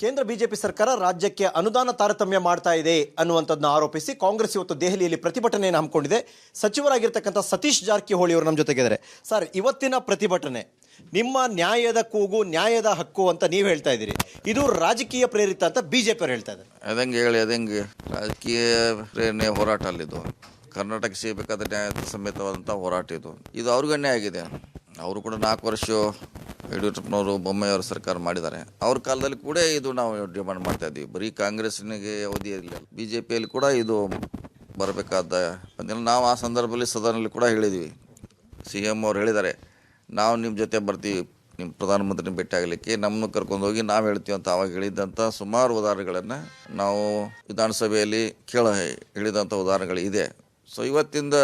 ಕೇಂದ್ರ ಬಿಜೆಪಿ ಸರ್ಕಾರ ರಾಜ್ಯಕ್ಕೆ ಅನುದಾನ ತಾರತಮ್ಯ ಮಾಡ್ತಾ ಇದೆ ಅನ್ನುವಂಥದ್ದನ್ನ ಆರೋಪಿಸಿ ಕಾಂಗ್ರೆಸ್ ಇವತ್ತು ದೆಹಲಿಯಲ್ಲಿ ಪ್ರತಿಭಟನೆಯನ್ನು ಹಮ್ಮಿಕೊಂಡಿದೆ. ಸಚಿವರಾಗಿರ್ತಕ್ಕಂಥ ಸತೀಶ್ ಜಾರಕಿಹೊಳಿ ಅವರು ನಮ್ಮ ಜೊತೆಗಿದ್ದಾರೆ. ಸರ್, ಇವತ್ತಿನ ಪ್ರತಿಭಟನೆ ನಿಮ್ಮ ನ್ಯಾಯದ ಕೂಗು, ನ್ಯಾಯದ ಹಕ್ಕು ಅಂತ ನೀವು ಹೇಳ್ತಾ ಇದ್ದೀರಿ. ಇದು ರಾಜಕೀಯ ಪ್ರೇರಿತ ಅಂತ ಬಿಜೆಪಿ ಅವರು ಹೇಳ್ತಾ ಇದ್ದಾರೆ. ಅದಂಗೆ ರಾಜಕೀಯ ಪ್ರೇರಣೆ ಹೋರಾಟ ಅಲ್ಲಿದ್ದು ಕರ್ನಾಟಕ ಸಿಗಬೇಕಾದ ನ್ಯಾಯ ಸಮೇತವಾದಂಥ ಹೋರಾಟ ಇದು ಅವ್ರಿಗೆ ಅನ್ಯಾಯ ಆಗಿದೆ. ಅವರು ಕೂಡ 4 ವರ್ಷ ಯಡಿಯೂರಪ್ಪನವರು ಬೊಮ್ಮಾಯಿಯವರ ಸರ್ಕಾರ ಮಾಡಿದ್ದಾರೆ. ಅವ್ರ ಕಾಲದಲ್ಲಿ ಕೂಡ ಇದು ನಾವು ಡಿಮಾಂಡ್ ಮಾಡ್ತಾ ಇದ್ದೀವಿ. ಬರೀ ಕಾಂಗ್ರೆಸ್ನಿಗೆ ಅವಧಿ ಇಲ್ಲ, ಬಿಜೆಪಿಯಲ್ಲಿ ಕೂಡ ಇದು ಬರಬೇಕಾದ ನಾವು ಆ ಸಂದರ್ಭದಲ್ಲಿ ಸದನದಲ್ಲಿ ಕೂಡ ಹೇಳಿದ್ವಿ. CM ಅವ್ರು ಹೇಳಿದ್ದಾರೆ, ನಾವು ನಿಮ್ಮ ಜೊತೆ ಬರ್ತೀವಿ, ನಿಮ್ಮ ಪ್ರಧಾನಮಂತ್ರಿನ ಭೇಟಿ ಆಗಲಿಕ್ಕೆ ನಮ್ಮನ್ನು ಕರ್ಕೊಂಡು ಹೋಗಿ ನಾವು ಹೇಳ್ತೀವಿ ಅಂತ ಅವಾಗ ಹೇಳಿದಂಥ ಸುಮಾರು ಉದಾಹರಣೆಗಳನ್ನು ನಾವು ವಿಧಾನಸಭೆಯಲ್ಲಿ ಹೇಳಿದಂಥ ಉದಾಹರಣೆಗಳು ಇದೆ. ಸೊ ಇವತ್ತಿಂದ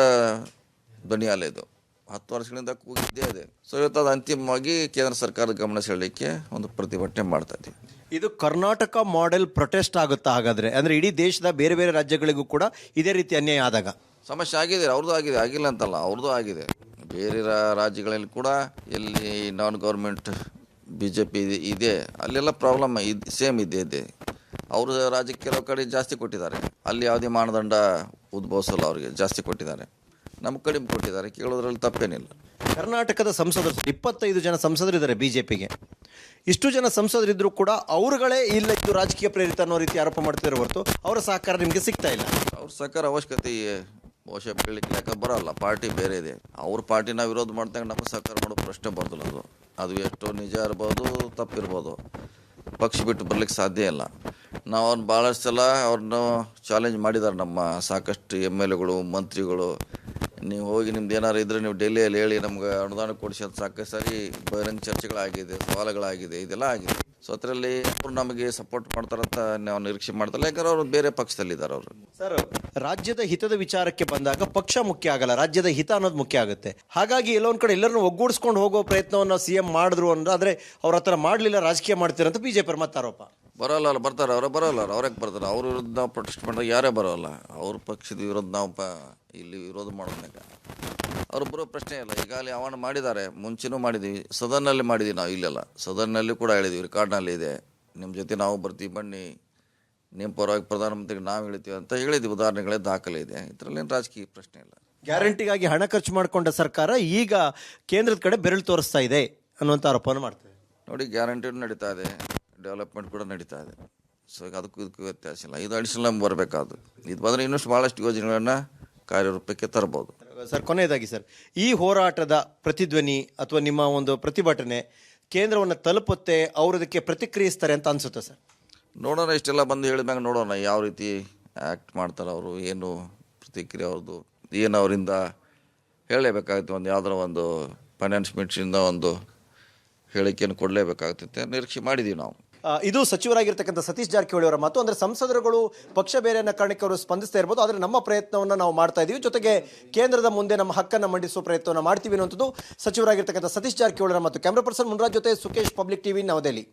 ಧ್ವನಿಯಾಲ ಇದು 10 ವರ್ಷಗಳಿಂದ ಕೂಗಿದ್ದೇ ಇದೆ. ಸೊ ಇವತ್ತು ಅದು ಅಂತಿಮವಾಗಿ ಕೇಂದ್ರ ಸರ್ಕಾರದ ಗಮನ ಸೆಳೆಯಲಿಕ್ಕೆ ಒಂದು ಪ್ರತಿಭಟನೆ ಮಾಡ್ತಾ ಇದ್ದೀವಿ. ಇದು ಕರ್ನಾಟಕ ಮಾಡೆಲ್ ಪ್ರೊಟೆಸ್ಟ್ ಆಗುತ್ತಾ? ಹಾಗಾದ್ರೆ ಅಂದ್ರೆ ಇಡೀ ದೇಶದ ಬೇರೆ ಬೇರೆ ರಾಜ್ಯಗಳಿಗೂ ಕೂಡ ಇದೇ ರೀತಿ ಅನ್ಯಾಯ ಆದಾಗ ಸಮಸ್ಯೆ ಆಗಿದೆ. ಅವ್ರದ್ದು ಆಗಿದೆ, ಆಗಿಲ್ಲ ಅಂತಲ್ಲ, ಅವ್ರದ್ದು ಆಗಿದೆ. ಬೇರೆ ರಾಜ್ಯಗಳಲ್ಲಿ ಕೂಡ ಎಲ್ಲಿ ನಾನ್ ಗೌರ್ಮೆಂಟ್ BJP ಇದೆ ಅಲ್ಲೆಲ್ಲ ಪ್ರಾಬ್ಲಮ್ ಸೇಮ್ ಇದೆ. ಅವರು ರಾಜ್ಯಕ್ಕೆ ಕೆಲವು ಕಡೆ ಜಾಸ್ತಿ ಕೊಟ್ಟಿದ್ದಾರೆ, ಅಲ್ಲಿ ಯಾವುದೇ ಮಾನದಂಡ ಉದ್ಭವಿಸಲ್ಲ, ಅವರಿಗೆ ಜಾಸ್ತಿ ಕೊಟ್ಟಿದ್ದಾರೆ. ನಮ್ಮ ಕಡಿಮೆ ಕೊಟ್ಟಿದ್ದಾರೆ, ಕೇಳೋದ್ರಲ್ಲಿ ತಪ್ಪೇನಿಲ್ಲ. ಕರ್ನಾಟಕದ ಸಂಸದರು 25 ಜನ ಸಂಸದರಿದ್ದಾರೆ ಬಿಜೆಪಿಗೆ. ಇಷ್ಟು ಜನ ಸಂಸದರಿದ್ದರೂ ಕೂಡ ಅವರುಗಳೇ ಇಲ್ಲ ಇದು ರಾಜಕೀಯ ಪ್ರೇರಿತ ಅನ್ನೋ ರೀತಿ ಆರೋಪ ಮಾಡ್ತಿದ್ದಾರೆ ಹೊರತು ಅವರ ಸಹಕಾರ ನಿಮಗೆ ಸಿಗ್ತಾ ಇಲ್ಲ. ಅವ್ರ ಸಹಕಾರ ಅವಶ್ಯಕತೆ ಬಹುಶಃ ಬೆಳಿಗ್ಗೆ ಯಾಕಂದ್ರೆ ಬರೋಲ್ಲ, ಪಾರ್ಟಿ ಬೇರೆ ಇದೆ. ಅವ್ರ ಪಾರ್ಟಿನ ವಿರೋಧ ಮಾಡ್ದಾಗ ನಮ್ಮ ಸಹಕಾರ ಮಾಡೋ ಪ್ರಶ್ನೆ ಬರೋದಿಲ್ಲ. ಅದು ಎಷ್ಟೋ ನಿಜ ಇರ್ಬೋದು, ತಪ್ಪಿರ್ಬೋದು, ಪಕ್ಷ ಬಿಟ್ಟು ಬರ್ಲಿಕ್ಕೆ ಸಾಧ್ಯ ಇಲ್ಲ. ನಾವು ಅವ್ರನ್ನ ಭಾಳಷ್ಟು ಸಲ ಅವ್ರನ್ನ ಚಾಲೆಂಜ್ ಮಾಡಿದ್ದಾರೆ ನಮ್ಮ ಸಾಕಷ್ಟು MLAಗಳು, ಮಂತ್ರಿಗಳು. ನೀವು ಹೋಗಿ ನಿಮ್ದು ಏನಾರು ಇದ್ರೆ ನೀವು ಡೆಲ್ಲಿಯಲ್ಲಿ ಹೇಳಿ ನಮ್ಗೆ ಅನುದಾನ ಕೊಡಿಸಿ ಅಂತ ಸಾಕಷ್ಟು ಸಾರಿ ಬಹಿರಂಗ ಚರ್ಚೆಗಳಾಗಿದೆ, ಸವಾಲುಗಳಾಗಿದೆ, ಇದೆಲ್ಲ ಆಗಿದೆ. ಸೊ ಅದರಲ್ಲಿ ಅವ್ರು ನಮಗೆ ಸಪೋರ್ಟ್ ಮಾಡ್ತಾರಂತ ನಾವು ನಿರೀಕ್ಷೆ ಮಾಡ್ತಾರಲ್ಲ, ಯಾಕಂದ್ರೆ ಅವರು ಬೇರೆ ಪಕ್ಷದಲ್ಲಿದ್ದಾರೆ. ಅವರು ಸರ್, ರಾಜ್ಯದ ಹಿತದ ವಿಚಾರಕ್ಕೆ ಬಂದಾಗ ಪಕ್ಷ ಮುಖ್ಯ ಆಗಲ್ಲ, ರಾಜ್ಯದ ಹಿತ ಅನ್ನೋದು ಮುಖ್ಯ ಆಗುತ್ತೆ. ಹಾಗಾಗಿ ಎಲ್ಲೊಂದ್ ಕಡೆ ಎಲ್ಲರನ್ನು ಒಗ್ಗೂಡಿಸ್ಕೊಂಡು ಹೋಗೋ ಪ್ರಯತ್ನವನ್ನು CM ಮಾಡಿದ್ರು ಅಂದ್ರೆ ಅವ್ರ ಹತ್ರ ಮಾಡಲಿಲ್ಲ, ರಾಜಕೀಯ ಮಾಡ್ತೀರಂತ ಬಿಜೆಪಿ ಮತ್ತೆ ಆರೋಪ. ಬರೋಲ್ಲ, ಬರ್ತಾರೆ ಅವರು, ಬರೋಲ್ಲ, ಅವ್ರಿಗೆ ಬರ್ತಾರೆ. ಅವ್ರ ವಿರುದ್ಧ ನಾವು ಪ್ರೊಟೆಸ್ಟ್ ಮಾಡಿದಾಗ ಯಾರೇ ಬರೋಲ್ಲ. ಅವ್ರ ಪಕ್ಷದ ವಿರುದ್ಧ ನಾವು ಇಲ್ಲಿ ವಿರೋಧ ಮಾಡೋದ್ನಾಗ ಅವ್ರು ಬರೋ ಪ್ರಶ್ನೆ ಇಲ್ಲ. ಈಗಾಗಲೇ ಆಹ್ವಾನ ಮಾಡಿದ್ದಾರೆ, ಮುಂಚೆನೂ ಮಾಡಿದ್ದೀವಿ, ಸದನ್ನಲ್ಲಿ ಮಾಡಿದ್ದೀವಿ. ನಾವು ಇಲ್ಲೆಲ್ಲ ಸದನ್ನಲ್ಲಿ ಕೂಡ ಹೇಳಿದ್ದೀವಿ, ರೆಕಾರ್ಡ್ನಲ್ಲಿ ಇದೆ. ನಿಮ್ಮ ಜೊತೆ ನಾವು ಬರ್ತೀವಿ, ಬನ್ನಿ, ನಿಮ್ಮ ಪರವಾಗಿ ಪ್ರಧಾನಮಂತ್ರಿಗೆ ನಾವು ಹೇಳ್ತೀವಿ ಅಂತ ಹೇಳಿದ್ವಿ. ಉದಾಹರಣೆಗಳೇ ದಾಖಲೆ ಇದೆ. ಇದರಲ್ಲೇನು ರಾಜಕೀಯ ಪ್ರಶ್ನೆ ಇಲ್ಲ. ಗ್ಯಾರಂಟಿಗಾಗಿ ಹಣ ಖರ್ಚು ಮಾಡಿಕೊಂಡ ಸರ್ಕಾರ ಈಗ ಕೇಂದ್ರದ ಕಡೆ ಬೆರಳು ತೋರಿಸ್ತಾ ಇದೆ ಅನ್ನುವಂಥ ಆರೋಪವನ್ನು ಮಾಡ್ತದೆ. ನೋಡಿ, ಗ್ಯಾರಂಟಿ ನಡೀತಾ ಇದೆ, ಡೆವಲಪ್ಮೆಂಟ್ ಕೂಡ ನಡೀತಾ ಇದೆ. ಸೊ ಅದಕ್ಕೂ ಇದಕ್ಕೂ ವ್ಯತ್ಯಾಸ ಇಲ್ಲ. ಇದು ಅಡಿಷನಲ್ ನಮ್ಗೆ ಬರಬೇಕಾದ್ರು. ಇದು ಬಂದರೆ ಇನ್ನಷ್ಟು ಭಾಳಷ್ಟು ಯೋಜನೆಗಳನ್ನು ಕಾರ್ಯರೂಪಕ್ಕೆ ತರಬಹುದು. ಸರ್, ಕೊನೆಯದಾಗಿ ಸರ್, ಈ ಹೋರಾಟದ ಪ್ರತಿಧ್ವನಿ ಅಥವಾ ನಿಮ್ಮ ಒಂದು ಪ್ರತಿಭಟನೆ ಕೇಂದ್ರವನ್ನು ತಲುಪುತ್ತೆ, ಅವರು ಅದಕ್ಕೆ ಪ್ರತಿಕ್ರಿಯಿಸ್ತಾರೆ ಅಂತ ಅನ್ಸುತ್ತೆ ಸರ್? ನೋಡೋಣ, ಇಷ್ಟೆಲ್ಲ ಬಂದು ಹೇಳಿದ್ಮ್ಯಾಗ ನೋಡೋಣ ಯಾವ ರೀತಿ ಆ್ಯಕ್ಟ್ ಮಾಡ್ತಾರೆ ಅವರು, ಏನು ಪ್ರತಿಕ್ರಿಯೆ ಅವ್ರದ್ದು, ಏನು ಅವರಿಂದ ಹೇಳಲೇಬೇಕಾಗುತ್ತೆ. ಒಂದು ಯಾವುದರ ಒಂದು ಫೈನಾನ್ಸ್ ಮಿನಿಸ್ಟ್ರಿಂದ ಒಂದು ಹೇಳಿಕೆಯನ್ನು ಕೊಡಲೇಬೇಕಾಗ್ತೈತೆ, ನಿರೀಕ್ಷೆ ಮಾಡಿದ್ದೀವಿ ನಾವು. ಇದು ಸಚಿವರಾಗಿರ್ತಕ್ಕಂಥ ಸತೀಶ್ ಜಾರಕಿಹೊಳಿ ಅವರ ಮಾತು. ಅಂದರೆ ಸಂಸದರುಗಳು ಪಕ್ಷ ಬೇರೆ ಅನ್ನೋ ಕಾರಣಕ್ಕೆ ಅವರು ಸ್ಪಂದಿಸ್ತಾ ಇರ್ಬೋದು, ಆದರೆ ನಮ್ಮ ಪ್ರಯತ್ನವನ್ನು ನಾವು ಮಾಡ್ತಾ ಇದ್ದೀವಿ, ಜೊತೆಗೆ ಕೇಂದ್ರದ ಮುಂದೆ ನಮ್ಮ ಹಕ್ಕನ್ನು ಮಂಡಿಸುವ ಪ್ರಯತ್ನವನ್ನು ಮಾಡ್ತೀವಿ ಅನ್ನುವಂಥದ್ದು ಸಚಿವರಾಗಿರ್ತಕ್ಕಂಥ ಸತೀಶ್ ಜಾರಕಿಹೊಳಿ ಅವರ ಮಾತು. ಕ್ಯಾಮ್ರಾ ಪರ್ಸನ್ ಮುನ್ರಾಜ್ ಜೊತೆ ಸುಕೇಶ್, ಪಬ್ಲಿಕ್ TV, ನವದೆಹಲಿ.